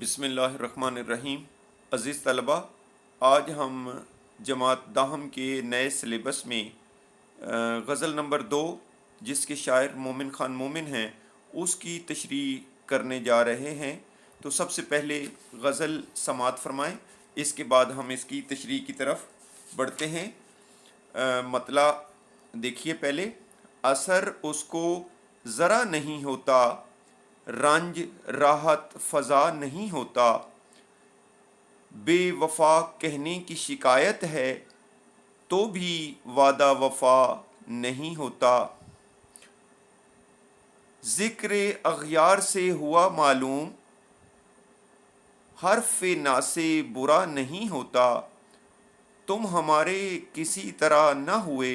بسم اللہ الرحمن الرحیم۔ عزیز طلبہ، آج ہم جماعت داہم کے نئے سلیبس میں غزل نمبر 2 جس کے شاعر مومن خان مومن ہیں اس کی تشریح کرنے جا رہے ہیں۔ تو سب سے پہلے غزل سماعت فرمائیں، اس کے بعد ہم اس کی تشریح کی طرف بڑھتے ہیں۔ مطلع دیکھیے پہلے، اثر اس کو ذرا نہیں ہوتا، رنج راحت فضا نہیں ہوتا، بے وفا کہنے کی شکایت ہے تو بھی وعدہ وفا نہیں ہوتا، ذکر اغیار سے ہوا معلوم حرف نا سے برا نہیں ہوتا، تم ہمارے کسی طرح نہ ہوئے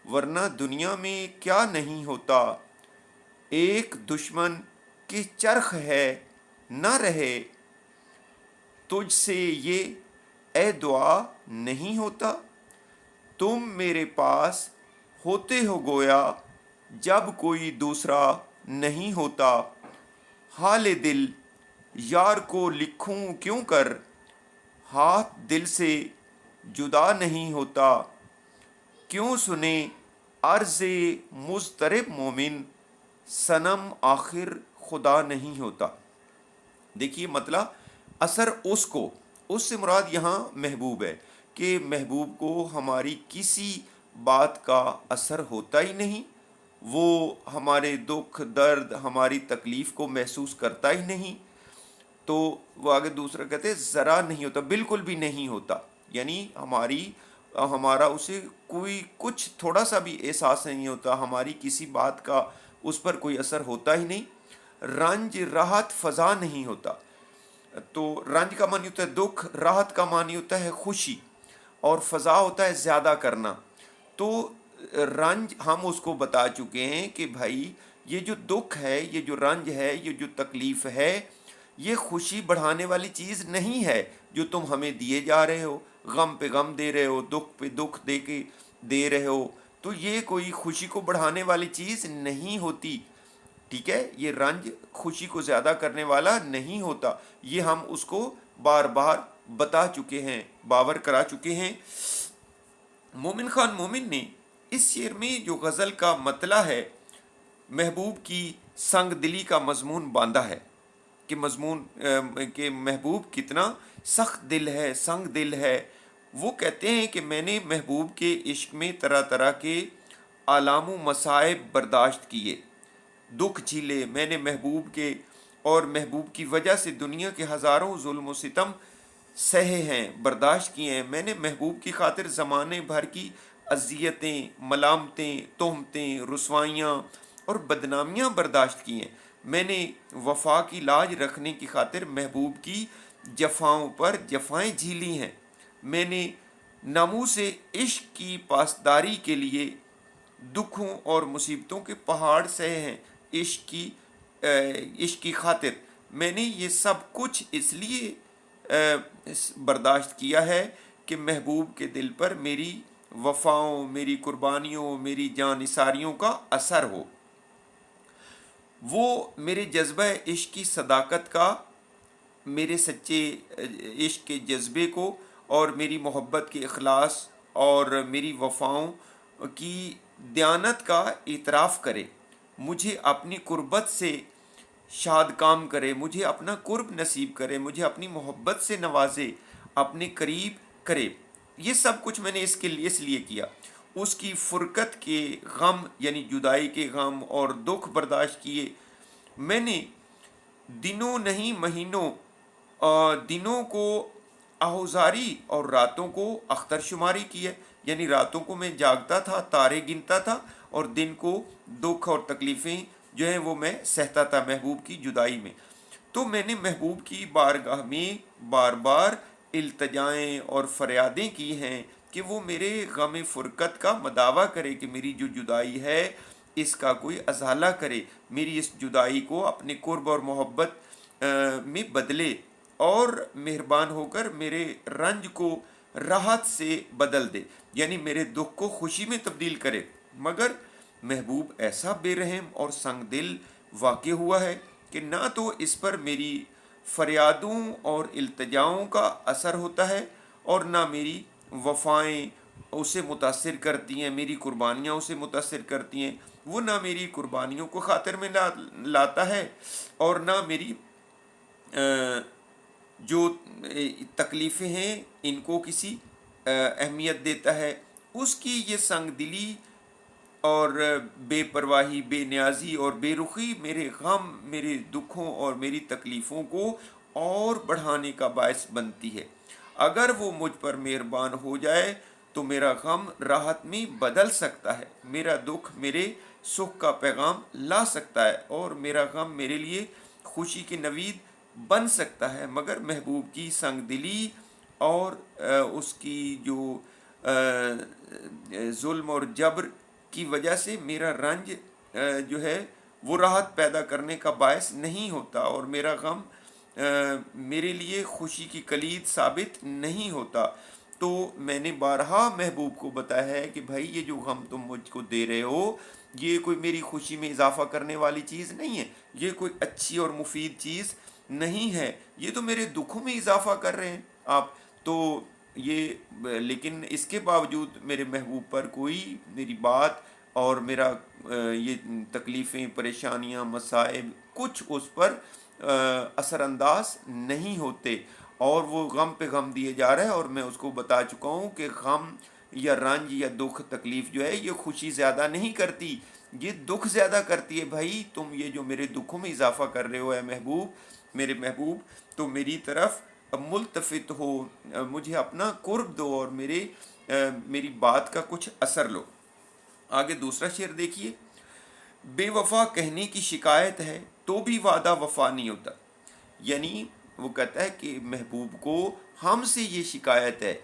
ورنہ دنیا میں کیا نہیں ہوتا، ایک دشمن کی چرخ ہے نہ رہے، تجھ سے یہ اے دعا نہیں ہوتا، تم میرے پاس ہوتے ہو گویا جب کوئی دوسرا نہیں ہوتا، حال دل یار کو لکھوں کیوں کر، ہاتھ دل سے جدا نہیں ہوتا، کیوں سنے عرض مضطرب مومن، صنم آخر خدا نہیں ہوتا۔ دیکھیے مطلب اثر اس سے مراد یہاں محبوب ہے کہ محبوب کو ہماری کسی بات کا اثر ہوتا ہی نہیں، وہ ہمارے دکھ درد ہماری تکلیف کو محسوس کرتا ہی نہیں۔ تو وہ آگے دوسرا کہتے ہیں ذرا نہیں ہوتا، بالکل بھی نہیں ہوتا، یعنی ہمارا اسے کوئی کچھ تھوڑا سا بھی احساس نہیں ہوتا، ہماری کسی بات کا اس پر کوئی اثر ہوتا ہی نہیں، رنج راحت فضا نہیں ہوتا۔ تو رنج کا معنی ہوتا ہے دکھ، راحت کا معنی ہوتا ہے خوشی، اور فضا ہوتا ہے زیادہ کرنا۔ تو رنج ہم اس کو بتا چکے ہیں کہ بھائی یہ جو دکھ ہے، یہ جو رنج ہے، یہ جو تکلیف ہے، یہ خوشی بڑھانے والی چیز نہیں ہے جو تم ہمیں دیے جا رہے ہو، غم پہ غم دے رہے ہو، دکھ پہ دکھ دے کے دے رہے ہو، تو یہ کوئی خوشی کو بڑھانے والی چیز نہیں ہوتی۔ ٹھیک ہے، یہ رنج خوشی کو زیادہ کرنے والا نہیں ہوتا، یہ ہم اس کو بار بار بتا چکے ہیں، باور کرا چکے ہیں۔ مومن خان مومن نے اس شعر میں جو غزل کا مطلع ہے، محبوب کی سنگ دلی کا مضمون باندھا ہے کہ محبوب کتنا سخت دل ہے، سنگ دل ہے۔ وہ کہتے ہیں کہ میں نے محبوب کے عشق میں طرح طرح کے آلام و مصائب برداشت کیے، دکھ جھیلے میں نے محبوب کے، اور محبوب کی وجہ سے دنیا کے ہزاروں ظلم و ستم سہے ہیں، برداشت کیے ہیں۔ میں نے محبوب کی خاطر زمانے بھر کی اذیتیں، ملامتیں، تہمتیں، رسوائیاں اور بدنامیاں برداشت کی ہیں۔ میں نے وفا کی لاج رکھنے کی خاطر محبوب کی جفاؤں پر جفائیں جھیلی ہیں۔ میں نے ناموس عشق کی پاسداری کے لیے دکھوں اور مصیبتوں کے پہاڑ سہے ہیں۔ عشق کی خاطر میں نے یہ سب کچھ اس لیے برداشت کیا ہے کہ محبوب کے دل پر میری وفاؤں، میری قربانیوں، میری جان نثاریوں کا اثر ہو، وہ میرے جذبہ عشق کی صداقت کا، میرے سچے عشق کے جذبے کو اور میری محبت کے اخلاص اور میری وفاؤں کی دیانت کا اعتراف کرے، مجھے اپنی قربت سے شاد کام کرے، مجھے اپنا قرب نصیب کرے، مجھے اپنی محبت سے نوازے، اپنے قریب کرے۔ یہ سب کچھ میں نے اس لیے کیا۔ اس کی فرقت کے غم یعنی جدائی کے غم اور دکھ برداشت کیے۔ میں نے دنوں نہیں مہینوں، دنوں کو آہوزاری اور راتوں کو اختر شماری کی ہے، یعنی راتوں کو میں جاگتا تھا، تارے گنتا تھا، اور دن کو دکھ اور تکلیفیں جو ہیں وہ میں سہتا تھا محبوب کی جدائی میں۔ تو میں نے محبوب کی بارگاہ میں بار بار التجائیں اور فریادیں کی ہیں کہ وہ میرے غم فرقت کا مداوع کرے، کہ میری جو جدائی ہے اس کا کوئی ازالہ کرے، میری اس جدائی کو اپنے قرب اور محبت میں بدلے، اور مہربان ہو کر میرے رنج کو راحت سے بدل دے، یعنی میرے دکھ کو خوشی میں تبدیل کرے۔ مگر محبوب ایسا بے رحم اور سنگ دل واقع ہوا ہے کہ نہ تو اس پر میری فریادوں اور التجاؤں کا اثر ہوتا ہے، اور نہ میری وفائیں اسے متاثر کرتی ہیں، میری قربانیاں اسے متاثر کرتی ہیں، وہ نہ میری قربانیوں کو خاطر میں لاتا ہے، اور نہ میری جو تکلیفیں ہیں ان کو کسی اہمیت دیتا ہے۔ اس کی یہ سنگ دلی اور بے پرواہی، بے نیازی اور بے رخی میرے غم، میرے دکھوں اور میری تکلیفوں کو اور بڑھانے کا باعث بنتی ہے۔ اگر وہ مجھ پر مہربان ہو جائے تو میرا غم راحت میں بدل سکتا ہے، میرا دکھ میرے سکھ کا پیغام لا سکتا ہے، اور میرا غم میرے لیے خوشی کی نوید بن سکتا ہے، مگر محبوب کی سنگ دلی اور اس کی جو ظلم اور جبر کی وجہ سے میرا رنج جو ہے وہ راحت پیدا کرنے کا باعث نہیں ہوتا، اور میرا غم میرے لیے خوشی کی کلید ثابت نہیں ہوتا۔ تو میں نے بارہا محبوب کو بتایا ہے کہ بھائی یہ جو غم تم مجھ کو دے رہے ہو یہ کوئی میری خوشی میں اضافہ کرنے والی چیز نہیں ہے، یہ کوئی اچھی اور مفید چیز نہیں ہے، یہ تو میرے دکھوں میں اضافہ کر رہے ہیں آپ۔ تو یہ لیکن اس کے باوجود میرے محبوب پر کوئی میری بات اور میرا یہ تکلیفیں، پریشانیاں، مصائب کچھ اس پر اثر انداز نہیں ہوتے، اور وہ غم پہ غم دیے جا رہا ہے۔ اور میں اس کو بتا چکا ہوں کہ غم یا رنج یا دکھ، تکلیف جو ہے یہ خوشی زیادہ نہیں کرتی، یہ دکھ زیادہ کرتی ہے۔ بھائی تم یہ جو میرے دکھوں میں اضافہ کر رہے ہو اے محبوب، میرے محبوب، تو میری طرف ملتفت ہو، مجھے اپنا قرب دو، اور میری بات کا کچھ اثر لو۔ آگے دوسرا شعر دیکھیے، بے وفا کہنے کی شکایت ہے تو بھی وعدہ وفا نہیں ہوتا۔ یعنی وہ کہتا ہے کہ محبوب کو ہم سے یہ شکایت ہے،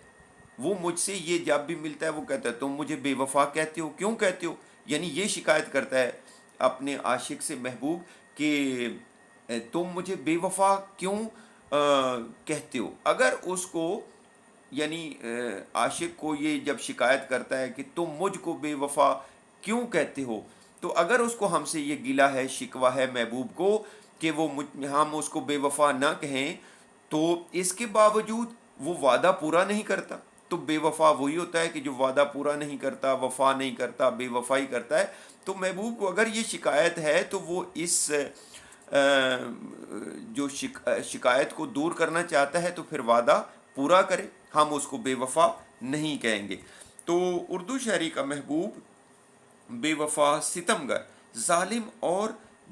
وہ مجھ سے یہ جب بھی ملتا ہے وہ کہتا ہے تم مجھے بے وفا کہتے ہو، کیوں کہتے ہو؟ یعنی یہ شکایت کرتا ہے اپنے عاشق سے محبوب کہ تم مجھے بے وفا کیوں کہتے ہو۔ اگر اس کو یعنی عاشق کو یہ جب شکایت کرتا ہے کہ تم مجھ کو بے وفا کیوں کہتے ہو، تو اگر اس کو ہم سے یہ گلہ ہے، شکوہ ہے محبوب کو کہ ہم اس کو بے وفا نہ کہیں، تو اس کے باوجود وہ وعدہ پورا نہیں کرتا۔ تو بے وفا وہی ہوتا ہے کہ جو وعدہ پورا نہیں کرتا، وفا نہیں کرتا، بے وفائی کرتا ہے۔ تو محبوب کو اگر یہ شکایت ہے تو وہ اس جو شکایت کو دور کرنا چاہتا ہے تو پھر وعدہ پورا کرے، ہم اس کو بے وفا نہیں کہیں گے۔ تو اردو شاعری کا محبوب بے وفا، ستمگر، ظالم اور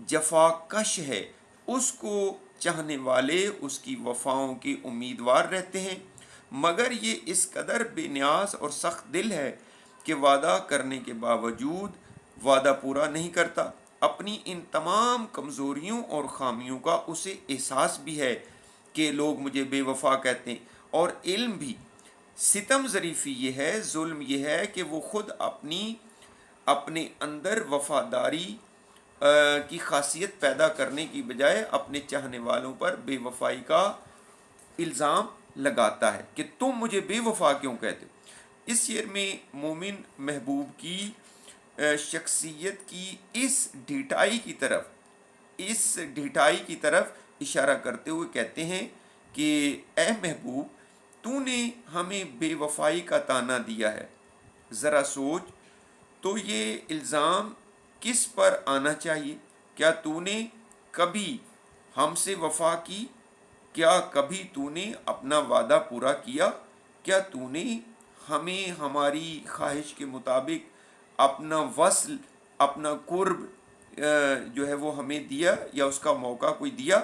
جفا کش ہے، اس کو چاہنے والے اس کی وفاؤں کے امیدوار رہتے ہیں، مگر یہ اس قدر بے نیاز اور سخت دل ہے کہ وعدہ کرنے کے باوجود وعدہ پورا نہیں کرتا۔ اپنی ان تمام کمزوریوں اور خامیوں کا اسے احساس بھی ہے کہ لوگ مجھے بے وفا کہتے ہیں، اور علم بھی۔ ستم ظریفی یہ ہے، ظلم یہ ہے کہ وہ خود اپنے اندر وفاداری کی خاصیت پیدا کرنے کی بجائے اپنے چاہنے والوں پر بے وفائی کا الزام لگاتا ہے کہ تم مجھے بے وفا کیوں کہتے ہو۔ اس شعر میں مومن محبوب کی شخصیت کی اس ڈھٹائی کی طرف اشارہ کرتے ہوئے کہتے ہیں کہ اے محبوب، تو نے ہمیں بے وفائی کا طعنہ دیا ہے، ذرا سوچ تو یہ الزام کس پر آنا چاہیے؟ کیا تو نے کبھی ہم سے وفا کی؟ کیا کبھی تو نے اپنا وعدہ پورا کیا؟ کیا تو نے ہمیں ہماری خواہش کے مطابق اپنا وصل، اپنا قرب جو ہے وہ ہمیں دیا، یا اس کا موقع کوئی دیا؟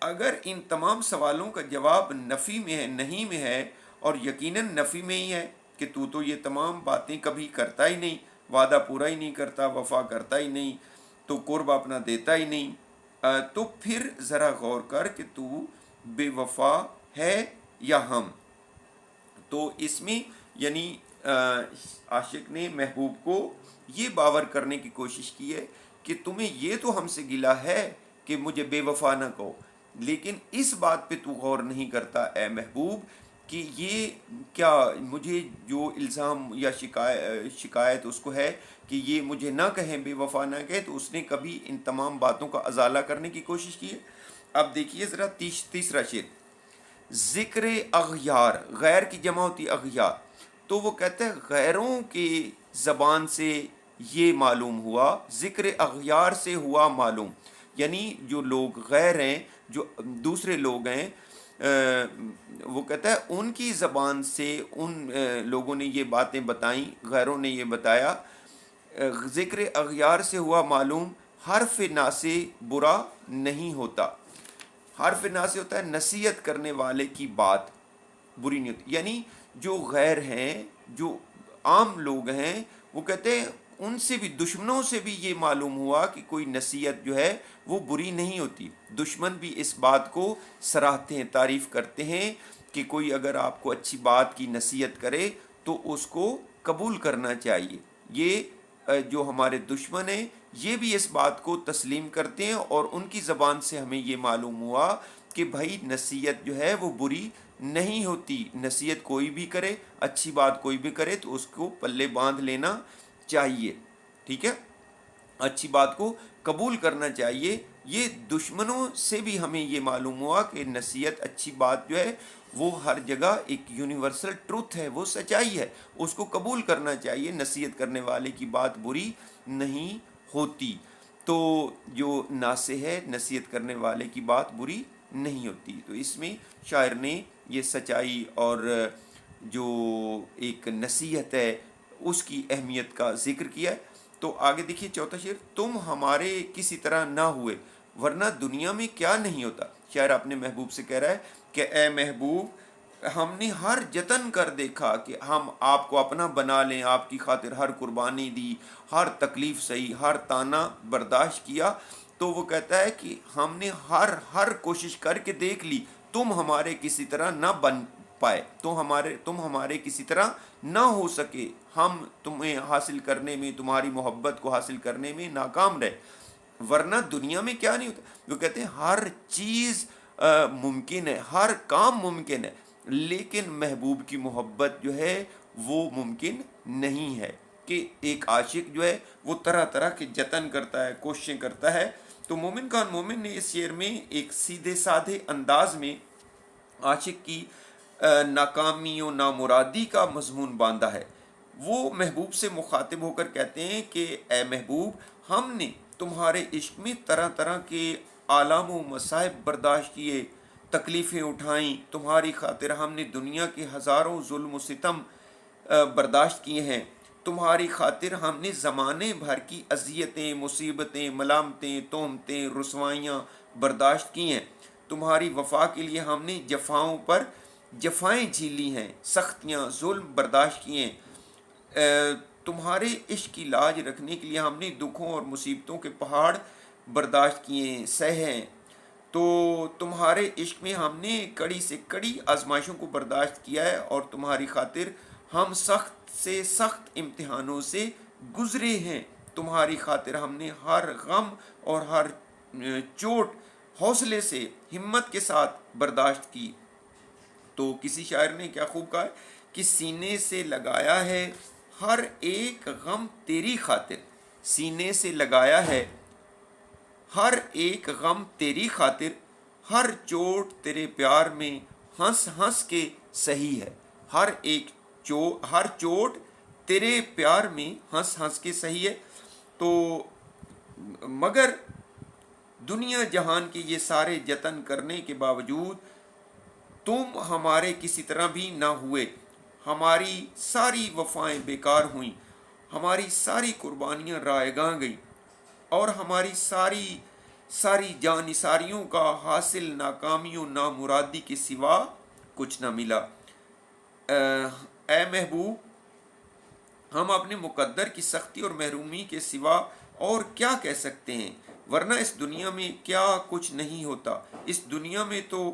اگر ان تمام سوالوں کا جواب نفی میں ہے، نہیں میں ہے، اور یقیناً نفی میں ہی ہے کہ تو یہ تمام باتیں کبھی کرتا ہی نہیں، وعدہ پورا ہی نہیں کرتا، وفا کرتا ہی نہیں، تو قرب اپنا دیتا ہی نہیں، تو پھر ذرا غور کر کہ تو بے وفا ہے یا ہم۔ تو اس میں یعنی عاشق نے محبوب کو یہ باور کرنے کی کوشش کی ہے کہ تمہیں یہ تو ہم سے گلہ ہے کہ مجھے بے وفا نہ کہو، لیکن اس بات پہ تو غور نہیں کرتا اے محبوب کہ یہ کیا مجھے جو الزام یا شکایت اس کو ہے کہ یہ مجھے نہ کہیں، بے وفا نہ کہے، تو اس نے کبھی ان تمام باتوں کا ازالہ کرنے کی کوشش کی ہے؟ اب دیکھیے ذرا تیسرا شعر، ذکر اغیار، غیر کی جمع ہوتی اغیار، تو وہ کہتا ہے غیروں کی زبان سے یہ معلوم ہوا، ذکر اغیار سے ہوا معلوم، یعنی جو لوگ غیر ہیں، جو دوسرے لوگ ہیں، وہ کہتا ہے ان کی زبان سے ان لوگوں نے یہ باتیں بتائیں، غیروں نے یہ بتایا، ذکر اغیار سے ہوا معلوم، حرف نا سے برا نہیں ہوتا۔ حرف نا سے ہوتا ہے نصیحت کرنے والے کی بات بری نہیں ہوتی، یعنی جو غیر ہیں، جو عام لوگ ہیں، وہ کہتے ہیں ان سے بھی، دشمنوں سے بھی یہ معلوم ہوا کہ کوئی نصیحت جو ہے وہ بری نہیں ہوتی۔ دشمن بھی اس بات کو سراہتے ہیں، تعریف کرتے ہیں کہ کوئی اگر آپ کو اچھی بات کی نصیحت کرے تو اس کو قبول کرنا چاہیے۔ یہ جو ہمارے دشمن ہیں یہ بھی اس بات کو تسلیم کرتے ہیں، اور ان کی زبان سے ہمیں یہ معلوم ہوا کہ بھائی نصیحت جو ہے وہ بری نہیں ہوتی، نصیحت کوئی بھی کرے، اچھی بات کوئی بھی کرے تو اس کو پلے باندھ لینا چاہیے، ٹھیک ہے، اچھی بات کو قبول کرنا چاہیے۔ یہ دشمنوں سے بھی ہمیں یہ معلوم ہوا کہ نصیحت، اچھی بات جو ہے وہ ہر جگہ ایک یونیورسل ٹروتھ ہے، وہ سچائی ہے، اس کو قبول کرنا چاہیے، نصیحت کرنے والے کی بات بری نہیں ہوتی۔ تو جو ناصح ہے، نصیحت کرنے والے کی بات بری نہیں ہوتی۔ تو اس میں شاعر نے یہ سچائی اور جو ایک نصیحت ہے اس کی اہمیت کا ذکر کیا ہے۔ تو آگے دیکھیے چوتھا شعر، تم ہمارے کسی طرح نہ ہوئے ورنہ دنیا میں کیا نہیں ہوتا۔ شاعر اپنے محبوب سے کہہ رہا ہے کہ اے محبوب، ہم نے ہر جتن کر دیکھا کہ ہم آپ کو اپنا بنا لیں، آپ کی خاطر ہر قربانی دی، ہر تکلیف سہی، ہر تانا برداشت کیا، تو وہ کہتا ہے کہ ہم نے ہر کوشش کر کے دیکھ لی، تم ہمارے کسی طرح نہ بن پائے، تم ہمارے کسی طرح نہ ہو سکے، ہم تمہیں حاصل کرنے میں، تمہاری محبت کو حاصل کرنے میں ناکام رہے، ورنہ دنیا میں کیا نہیں ہوتا۔ وہ کہتے ہیں ہر چیز ممکن ہے، ہر کام ممکن ہے، لیکن محبوب کی محبت جو ہے وہ ممکن نہیں ہے، کہ ایک عاشق جو ہے وہ طرح طرح کے جتن کرتا ہے، کوششیں کرتا ہے۔ تو مومن خان مومن نے اس شعر میں ایک سیدھے سادھے انداز میں عاشق کی ناکامی و نامرادی کا مضمون باندھا ہے۔ وہ محبوب سے مخاطب ہو کر کہتے ہیں کہ اے محبوب، ہم نے تمہارے عشق میں طرح طرح کے آلام و مصائب برداشت کیے، تکلیفیں اٹھائیں، تمہاری خاطر ہم نے دنیا کے ہزاروں ظلم و ستم برداشت کیے ہیں، تمہاری خاطر ہم نے زمانے بھر کی اذیتیں، مصیبتیں، ملامتیں، تہمتیں، رسوائیاں برداشت کی ہیں، تمہاری وفا کے لیے ہم نے جفاؤں پر جفائیں جھیلی ہیں، سختیاں، ظلم برداشت کیے ہیں، تمہارے عشق کی لاج رکھنے کے لیے ہم نے دکھوں اور مصیبتوں کے پہاڑ برداشت کیے ہیں، سہے ہیں، تو تمہارے عشق میں ہم نے کڑی سے کڑی آزمائشوں کو برداشت کیا ہے، اور تمہاری خاطر ہم سخت سے سخت امتحانوں سے گزرے ہیں، تمہاری خاطر ہم نے ہر غم اور ہر چوٹ حوصلے سے، ہمت کے ساتھ برداشت کی۔ تو کسی شاعر نے کیا خوب کہا ہے کہ سینے سے لگایا ہے ہر ایک غم تیری خاطر، سینے سے لگایا ہے ہر ایک غم تیری خاطر، ہر چوٹ تیرے پیار میں ہنس ہنس کے سہی ہے، ہر چوٹ تیرے پیار میں ہنس ہنس کے سہی ہے۔ تو مگر دنیا جہان کے یہ سارے جتن کرنے کے باوجود تم ہمارے کسی طرح بھی نہ ہوئے، ہماری ساری وفائیں بیکار ہوئیں، ہماری ساری قربانیاں رائے گاں گئیں، اور ہماری ساری جانثاریوں کا حاصل ناکامی و نامرادی کے سوا کچھ نہ ملا۔ اے محبوب، ہم اپنے مقدر کی سختی اور محرومی کے سوا اور کیا کہہ سکتے ہیں، ورنہ اس دنیا میں کیا کچھ نہیں ہوتا۔ اس دنیا میں تو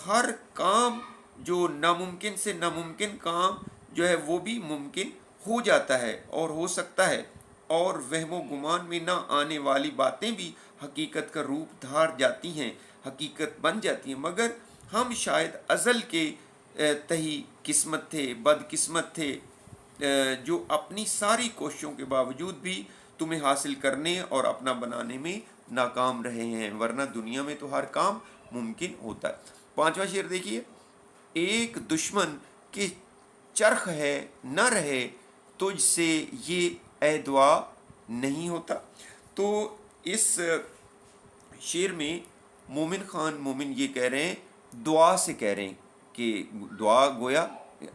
ہر کام جو ناممکن سے ناممکن کام جو ہے وہ بھی ممکن ہو جاتا ہے اور ہو سکتا ہے، اور وہم و گمان میں نہ آنے والی باتیں بھی حقیقت کا روپ دھار جاتی ہیں، حقیقت بن جاتی ہیں، مگر ہم شاید ازل کے تہی قسمت تھے، بد قسمت تھے، جو اپنی ساری کوششوں کے باوجود بھی تمہیں حاصل کرنے اور اپنا بنانے میں ناکام رہے ہیں، ورنہ دنیا میں تو ہر کام ممکن ہوتا ہے۔ پانچواں شعر دیکھیے، ایک دشمن کے چرخ ہے نہ رہے تجھ سے یہ اے دعا نہیں ہوتا۔ تو اس شعر میں مومن خان مومن یہ کہہ رہے ہیں، دعا سے کہہ رہے ہیں کہ دعا گویا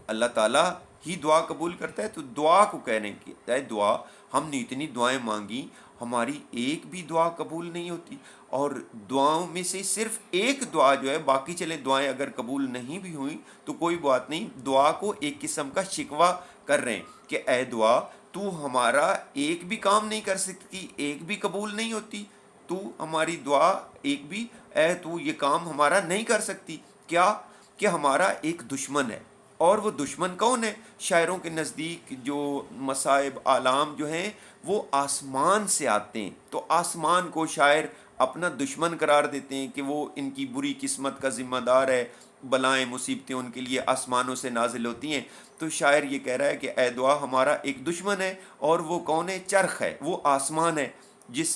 اللہ تعالیٰ ہی دعا قبول کرتا ہے، تو دعا کو کہہ رہے ہیں کہ اے دعا، ہم نے اتنی دعائیں مانگی، ہماری ایک بھی دعا قبول نہیں ہوتی، اور دعاؤں میں سے صرف ایک دعا جو ہے، باقی چلے دعائیں اگر قبول نہیں بھی ہوئیں تو کوئی بات نہیں، دعا کو ایک قسم کا شکوہ کر رہے ہیں کہ اے دعا، تو ہمارا ایک بھی کام نہیں کر سکتی، ایک بھی قبول نہیں ہوتی، تو ہماری دعا ایک بھی، اے تو یہ کام ہمارا نہیں کر سکتی، کیا کہ ہمارا ایک دشمن ہے۔ اور وہ دشمن کون ہے؟ شاعروں کے نزدیک جو مصائب آلام جو ہیں وہ آسمان سے آتے ہیں، تو آسمان کو شاعر اپنا دشمن قرار دیتے ہیں کہ وہ ان کی بری قسمت کا ذمہ دار ہے، بلائیں مصیبتیں ان کے لیے آسمانوں سے نازل ہوتی ہیں۔ تو شاعر یہ کہہ رہا ہے کہ اے دعا، ہمارا ایک دشمن ہے، اور وہ کون ہے؟ چرخ ہے، وہ آسمان ہے،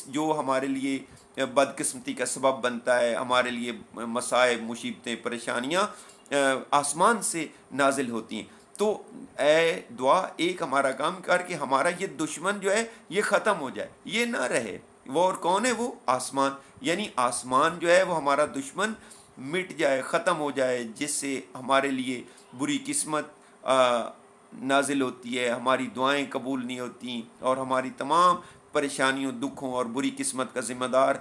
جو ہمارے لیے بدقسمتی کا سبب بنتا ہے، ہمارے لیے مصائب، مصیبتیں، پریشانیاں آسمان سے نازل ہوتی ہیں۔ تو اے دعا، ایک ہمارا کام کر کے ہمارا یہ دشمن جو ہے یہ ختم ہو جائے، یہ نہ رہے۔ وہ اور کون ہے؟ وہ آسمان، یعنی آسمان جو ہے وہ ہمارا دشمن مٹ جائے، ختم ہو جائے، جس سے ہمارے لیے بری قسمت نازل ہوتی ہے، ہماری دعائیں قبول نہیں ہوتی، اور ہماری تمام پریشانیوں، دکھوں اور بری قسمت کا ذمہ دار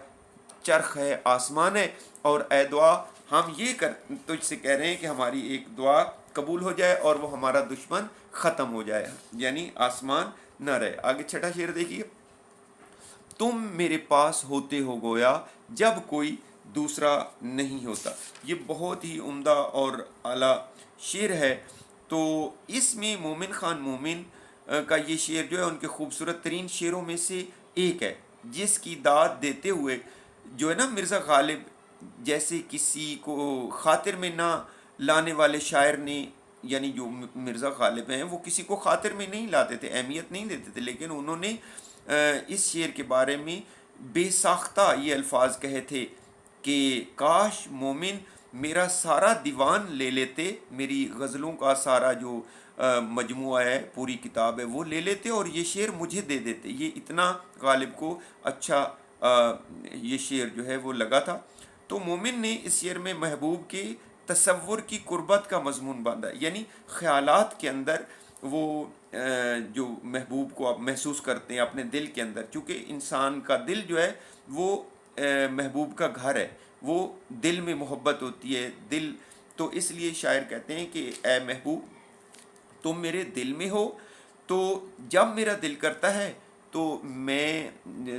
چرخ ہے، آسمان ہے۔ اور اے دعا، ہم یہ تجھ سے کہہ رہے ہیں کہ ہماری ایک دعا قبول ہو جائے اور وہ ہمارا دشمن ختم ہو جائے، یعنی آسمان نہ رہے۔ آگے چھٹا شعر دیکھیے، تم میرے پاس ہوتے ہو گویا جب کوئی دوسرا نہیں ہوتا۔ یہ بہت ہی عمدہ اور اعلیٰ شعر ہے۔ تو اس میں مومن خان مومن کا یہ شعر جو ہے ان کے خوبصورت ترین شعروں میں سے ایک ہے، جس کی داد دیتے ہوئے جو ہے نا مرزا غالب جیسے کسی کو خاطر میں نہ لانے والے شاعر نے، یعنی جو مرزا غالب ہیں وہ کسی کو خاطر میں نہیں لاتے تھے، اہمیت نہیں دیتے تھے، لیکن انہوں نے اس شعر کے بارے میں بے ساختہ یہ الفاظ کہے تھے کہ کاش مومن میرا سارا دیوان لے لیتے، میری غزلوں کا سارا جو مجموعہ ہے، پوری کتاب ہے، وہ لے لیتے اور یہ شعر مجھے دے دیتے۔ یہ اتنا غالب کو اچھا یہ شعر جو ہے وہ لگا تھا۔ تو مومن نے اس شعر میں محبوب کے تصور کی قربت کا مضمون باندھا، یعنی خیالات کے اندر وہ جو محبوب کو آپ محسوس کرتے ہیں اپنے دل کے اندر، چونکہ انسان کا دل جو ہے وہ محبوب کا گھر ہے، وہ دل میں محبت ہوتی ہے، دل، تو اس لیے شاعر کہتے ہیں کہ اے محبوب، تم میرے دل میں ہو، تو جب میرا دل کرتا ہے تو میں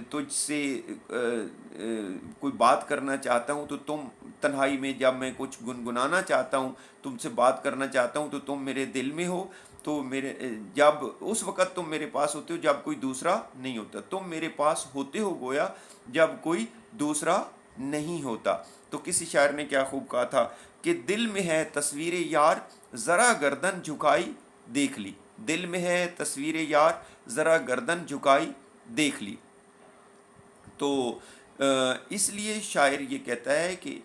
تجھ سے کوئی بات کرنا چاہتا ہوں، تو تم تنہائی میں جب میں کچھ گنگنانا چاہتا ہوں، تم سے بات کرنا چاہتا ہوں، تو تم میرے دل میں ہو، تو جب اس وقت تم میرے پاس ہوتے ہو جب کوئی دوسرا نہیں ہوتا، تم میرے پاس ہوتے ہو گویا جب کوئی دوسرا نہیں ہوتا۔ تو کسی شاعر نے کیا خوب کہا تھا کہ دل میں ہے تصویر یار، ذرا گردن جھکائی دیکھ لی، دل میں ہے تصویر یار، ذرا گردن جھکائی دیکھ لی۔ تو اس لیے شاعر یہ کہتا ہے کہ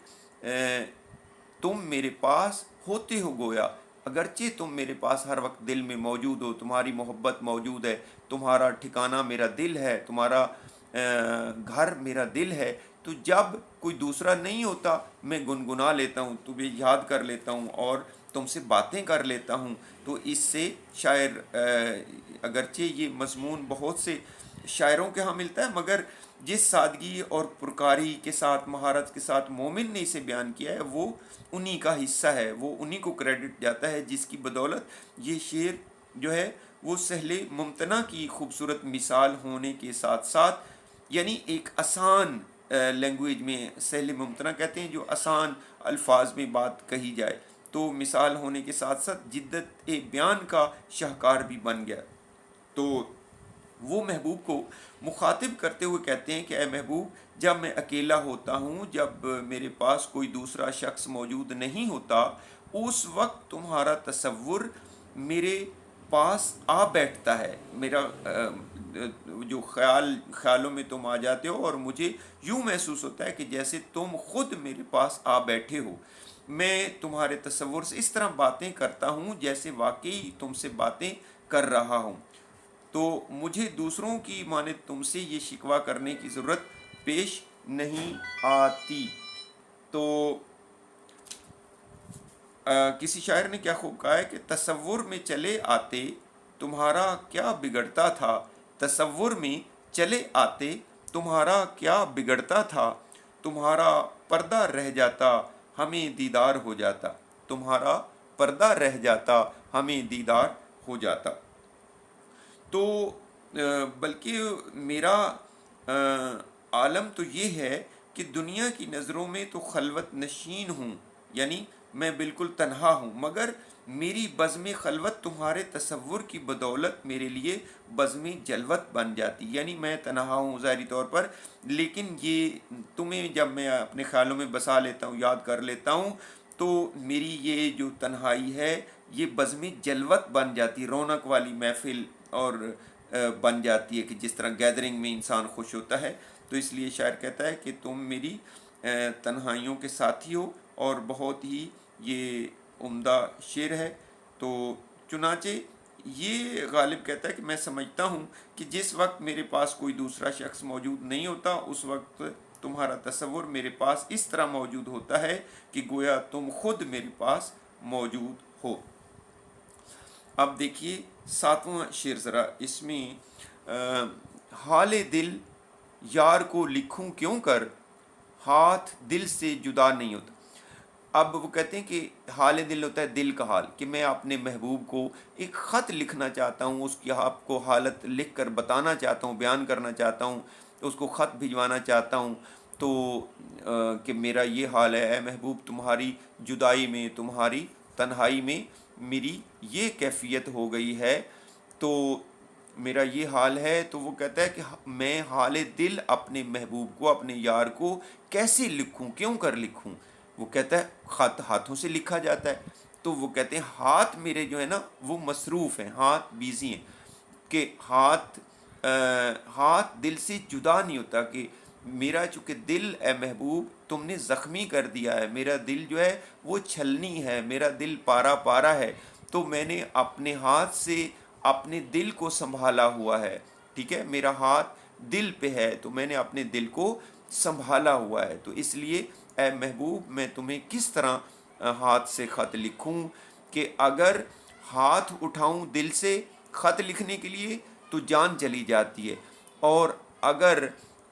تم میرے پاس ہوتے ہو گویا، اگرچہ تم میرے پاس ہر وقت دل میں موجود ہو، تمہاری محبت موجود ہے، تمہارا ٹھکانہ میرا دل ہے، تمہارا گھر میرا دل ہے، تو جب کوئی دوسرا نہیں ہوتا میں گنگنا لیتا ہوں، تمہیں یاد کر لیتا ہوں اور تم سے باتیں کر لیتا ہوں۔ تو اس سے شاعر اگرچہ یہ مضمون بہت سے شاعروں کے ہاں ملتا ہے، مگر جس سادگی اور پرکاری کے ساتھ، مہارت کے ساتھ مومن نے اسے بیان کیا ہے، وہ انہی کا حصہ ہے، وہ انہی کو کریڈٹ جاتا ہے، جس کی بدولت یہ شعر جو ہے وہ سہل ممتنع کی خوبصورت مثال ہونے کے ساتھ ساتھ، یعنی ایک آسان لینگویج میں سہل ممتنع کہتے ہیں جو آسان الفاظ میں بات کہی جائے، تو مثال ہونے کے ساتھ ساتھ جدت بیان کا شاہکار بھی بن گیا۔ تو وہ محبوب کو مخاطب کرتے ہوئے کہتے ہیں کہ اے محبوب، جب میں اکیلا ہوتا ہوں، جب میرے پاس کوئی دوسرا شخص موجود نہیں ہوتا، اس وقت تمہارا تصور میرے پاس آ بیٹھتا ہے، میرا جو خیالوں میں تم آ جاتے ہو، اور مجھے یوں محسوس ہوتا ہے کہ جیسے تم خود میرے پاس آ بیٹھے ہو۔ میں تمہارے تصور سے اس طرح باتیں کرتا ہوں جیسے واقعی تم سے باتیں کر رہا ہوں، تو مجھے دوسروں کی مانند تم سے یہ شکوہ کرنے کی ضرورت پیش نہیں آتی۔ تو کسی شاعر نے کیا خوب کہا ہے کہ تصور میں چلے آتے تمہارا کیا بگڑتا تھا، تصور میں چلے آتے تمہارا کیا بگڑتا تھا، تمہارا پردہ رہ جاتا ہمیں دیدار ہو جاتا، تمہارا پردہ رہ جاتا ہمیں دیدار ہو جاتا۔ تو بلکہ میرا عالم تو یہ ہے کہ دنیا کی نظروں میں تو خلوت نشین ہوں، یعنی میں بالکل تنہا ہوں، مگر میری بزم خلوت تمہارے تصور کی بدولت میرے لیے بزم جلوت بن جاتی، یعنی میں تنہا ہوں ظاہری طور پر، لیکن یہ تمہیں جب میں اپنے خیالوں میں بسا لیتا ہوں، یاد کر لیتا ہوں، تو میری یہ جو تنہائی ہے یہ بزم جلوت بن جاتی، رونق والی محفل اور بن جاتی ہے، کہ جس طرح گیدرنگ میں انسان خوش ہوتا ہے۔ تو اس لیے شاعر کہتا ہے کہ تم میری تنہائیوں کے ساتھی ہو، اور بہت ہی یہ عمدہ شعر ہے۔ تو چنانچہ یہ غالب کہتا ہے کہ میں سمجھتا ہوں کہ جس وقت میرے پاس کوئی دوسرا شخص موجود نہیں ہوتا، اس وقت تمہارا تصور میرے پاس اس طرح موجود ہوتا ہے کہ گویا تم خود میرے پاس موجود ہو۔ اب دیکھیے 7واں شعر ذرا، اس میں حال دل یار کو لکھوں کیوں کر، ہاتھ دل سے جدا نہیں ہوتا۔ اب وہ کہتے ہیں کہ حال دل ہوتا ہے دل کا حال، کہ میں اپنے محبوب کو ایک خط لکھنا چاہتا ہوں، اس کی آپ کو حالت لکھ کر بتانا چاہتا ہوں، بیان کرنا چاہتا ہوں، اس کو خط بھجوانا چاہتا ہوں، تو کہ میرا یہ حال ہے اے محبوب، تمہاری جدائی میں، تمہاری تنہائی میں میری یہ کیفیت ہو گئی ہے، تو میرا یہ حال ہے۔ تو وہ کہتا ہے کہ میں حال دل اپنے محبوب کو، اپنے یار کو کیسے لکھوں، کیوں کر لکھوں۔ وہ کہتا ہے خط ہاتھوں سے لکھا جاتا ہے، تو وہ کہتے ہیں ہاتھ میرے جو ہے نا وہ مصروف ہیں، ہاتھ بیزی ہیں، کہ ہاتھ دل سے جدا نہیں ہوتا، کہ میرا چونکہ دل اے محبوب تم نے زخمی کر دیا ہے، میرا دل جو ہے وہ چھلنی ہے، میرا دل پارا پارا ہے، تو میں نے اپنے ہاتھ سے اپنے دل کو سنبھالا ہوا ہے، ٹھیک ہے، میرا ہاتھ دل پہ ہے، تو میں نے اپنے دل کو سنبھالا ہوا ہے، تو اس لیے اے محبوب میں تمہیں کس طرح ہاتھ سے خط لکھوں، کہ اگر ہاتھ اٹھاؤں دل سے خط لکھنے کے لیے تو جان چلی جاتی ہے، اور اگر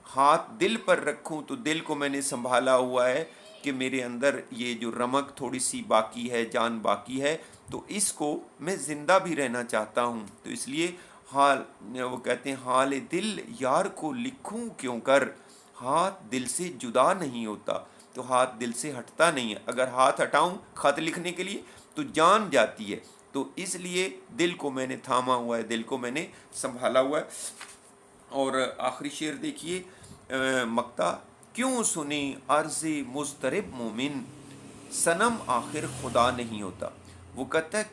ہاتھ دل پر رکھوں تو دل کو میں نے سنبھالا ہوا ہے، کہ میرے اندر یہ جو رمق تھوڑی سی باقی ہے، جان باقی ہے، تو اس کو میں زندہ بھی رہنا چاہتا ہوں، تو اس لیے وہ کہتے ہیں حال دل یار کو لکھوں کیوں کر، ہاتھ دل سے جدا نہیں ہوتا، تو ہاتھ دل سے ہٹتا نہیں ہے، اگر ہاتھ ہٹاؤں خط لکھنے کے لیے تو جان جاتی ہے، تو اس لیے دل کو میں نے تھاما ہوا ہے، دل کو میں نے سنبھالا ہوا ہے۔ اور آخری شعر دیکھیے مقطع، کیوں سنی عرض مضطرب مومن، صنم آخر خدا نہیں ہوتا۔ وہ کہتا ہے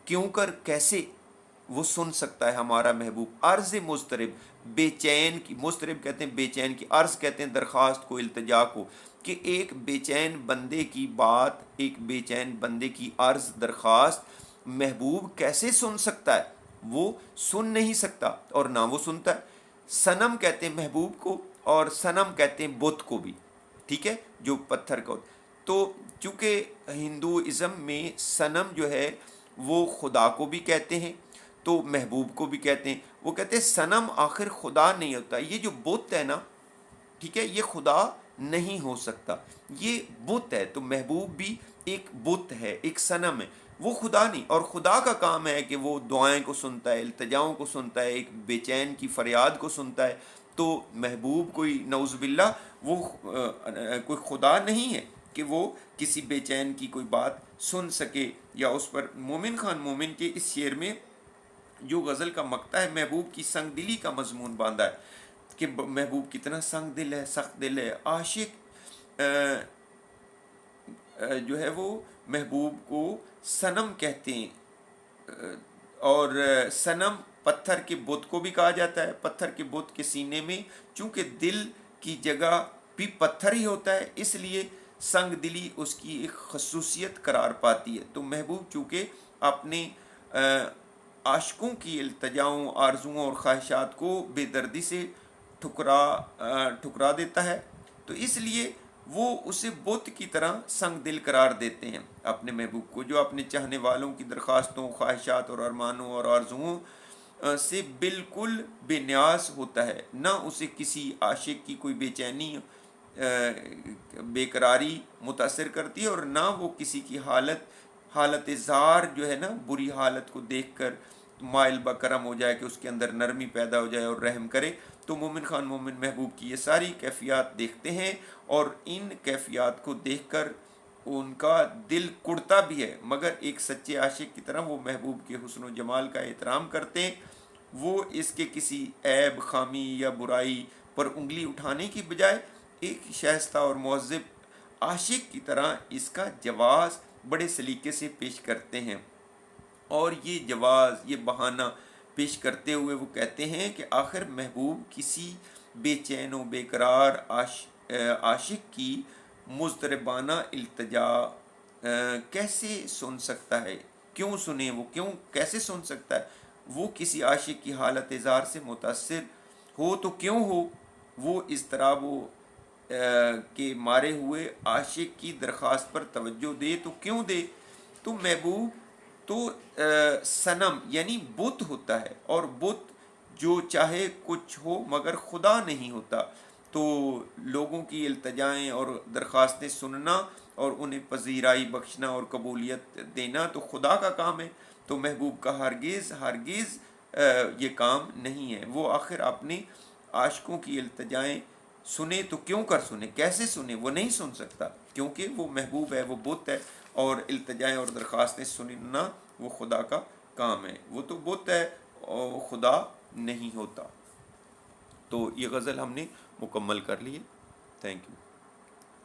کیوں کر کیسے وہ سن سکتا ہے ہمارا محبوب، عرض مضطرب، بے چین کی، مضطرب کہتے ہیں بے چین کی، عرض کہتے ہیں درخواست کو، التجا کو، کہ ایک بے چین بندے کی بات، ایک بے چین بندے کی عرض درخواست محبوب کیسے سن سکتا ہے، وہ سن نہیں سکتا، اور نہ وہ سنتا ہے۔ صنم کہتے ہیں محبوب کو، اور صنم کہتے ہیں بت کو بھی، ٹھیک ہے، جو پتھر کا ہوتا ہے۔ تو چونکہ ہندوازم میں صنم جو ہے وہ خدا کو بھی کہتے ہیں، تو محبوب کو بھی کہتے ہیں، وہ کہتے ہیں صنم آخر خدا نہیں ہوتا، یہ جو بت ہے نا، ٹھیک ہے، یہ خدا نہیں ہو سکتا، یہ بت ہے، تو محبوب بھی ایک بت ہے، ایک صنم ہے، وہ خدا نہیں، اور خدا کا کام ہے کہ وہ دعائیں کو سنتا ہے، التجاؤں کو سنتا ہے، ایک بے چین کی فریاد کو سنتا ہے، تو محبوب کوئی نعوذ باللہ وہ کوئی خدا نہیں ہے کہ وہ کسی بے چین کی کوئی بات سن سکے یا اس پر۔ مومن خان مومن کے اس شعر میں جو غزل کا مقطع ہے، محبوب کی سنگ دلی کا مضمون باندھا ہے، کہ محبوب کتنا سنگ دل ہے، سخت دل ہے، عاشق جو ہے وہ محبوب کو صنم کہتے ہیں، اور صنم پتھر کے بت کو بھی کہا جاتا ہے. پتھر کے بت کے سینے میں چونکہ دل کی جگہ بھی پتھر ہی ہوتا ہے، اس لیے سنگ دلی اس کی ایک خصوصیت قرار پاتی ہے. تو محبوب چونکہ اپنے عاشقوں کی التجاؤں، آرزوؤں اور خواہشات کو بے دردی سے ٹھکرا دیتا ہے، تو اس لیے وہ اسے بت کی طرح سنگ دل قرار دیتے ہیں اپنے محبوب کو، جو اپنے چاہنے والوں کی درخواستوں، خواہشات اور ارمانوں اور آرزوؤں سے بالکل بے نیاز ہوتا ہے. نہ اسے کسی عاشق کی کوئی بے چینی، بے قراری متاثر کرتی ہے، اور نہ وہ کسی کی حالت زار جو ہے نا، بری حالت کو دیکھ کر مائل بکرم ہو جائے کہ اس کے اندر نرمی پیدا ہو جائے اور رحم کرے. تو مومن خان مومن محبوب کی یہ ساری کیفیات دیکھتے ہیں، اور ان کیفیات کو دیکھ کر ان کا دل کڑتا بھی ہے، مگر ایک سچے عاشق کی طرح وہ محبوب کے حسن و جمال کا احترام کرتے ہیں. وہ اس کے کسی عیب، خامی یا برائی پر انگلی اٹھانے کی بجائے ایک شائستہ اور مہذب عاشق کی طرح اس کا جواز بڑے سلیقے سے پیش کرتے ہیں. اور یہ جواز، یہ بہانہ پیش کرتے ہوئے وہ کہتے ہیں کہ آخر محبوب کسی بے چین و بے قرار عاشق کی مضطربانہ التجا کیسے سن سکتا ہے؟ کیوں سنے وہ؟ کیسے سن سکتا ہے؟ وہ کسی عاشق کی حالت زار سے متاثر ہو تو کیوں ہو؟ وہ اضطراب کے مارے ہوئے عاشق کی درخواست پر توجہ دے تو کیوں دے؟ تو محبوب تو صنم یعنی بت ہوتا ہے، اور بت جو چاہے کچھ ہو مگر خدا نہیں ہوتا. تو لوگوں کی التجائیں اور درخواستیں سننا اور انہیں پذیرائی بخشنا اور قبولیت دینا تو خدا کا کام ہے. تو محبوب کا ہرگز یہ کام نہیں ہے. وہ آخر اپنے عاشقوں کی التجائیں سنے تو کیوں کر سنے، کیسے سنے؟ وہ نہیں سن سکتا، کیونکہ وہ محبوب ہے، وہ بت ہے، اور التجائیں اور درخواستیں سننا وہ خدا کا کام ہے. وہ تو بت ہے اور خدا نہیں ہوتا. تو یہ غزل ہم نے مکمل کر لی ہے. Thank you.